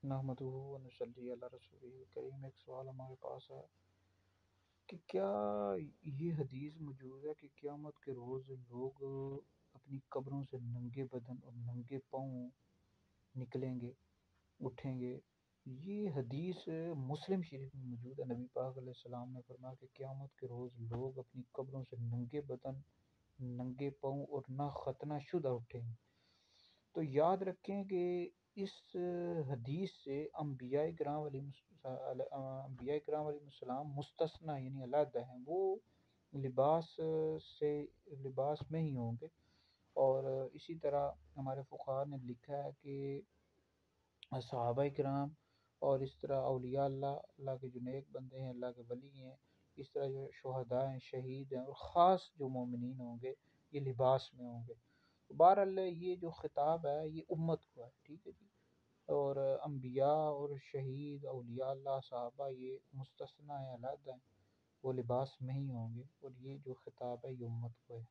نحمدہ و نصلی علی رسولہ الکریم۔ ایک سوال ہمارے پاس ہے کہ کیا یہ حدیث موجود ہے کہ قیامت کے روز لوگ اپنی قبروں سے ننگے بدن اور ننگے پاؤں نکلیں گے، اٹھیں گے؟ یہ حدیث مسلم شریف میں موجود ہے۔ نبی پاک علیہ السلام نے فرمایا کہ قیامت کے روز لوگ اپنی قبروں سے ننگے بدن، ننگے پاؤں اور نہ ختنہ شدہ اٹھیں گے۔ تو یاد رکھیں کہ اس حدیث سے انبیاء کرام علیہ السلام مستثنی یعنی علیحدہ ہیں، وہ لباس سے لباس میں ہی ہوں گے۔ اور اسی طرح ہمارے فقہاء نے لکھا ہے کہ صحابہ کرام اور اس طرح اولیاء اللہ، اللہ کے جو نیک بندے ہیں، اللہ کے ولی ہیں، اس طرح جو شہداء ہیں، شہید ہیں، اور خاص جو مومنین ہوں گے یہ لباس میں ہوں گے۔ بہرحال یہ جو خطاب ہے یہ امت کو ہے، ٹھیک ہے جی۔ اور انبیاء اور شہید اولیاء اللہ صحابہ یہ مستثنی ہیں، علیحدہ ہیں، وہ لباس میں ہی ہوں گے، اور یہ جو خطاب ہے یہ امت کو ہے۔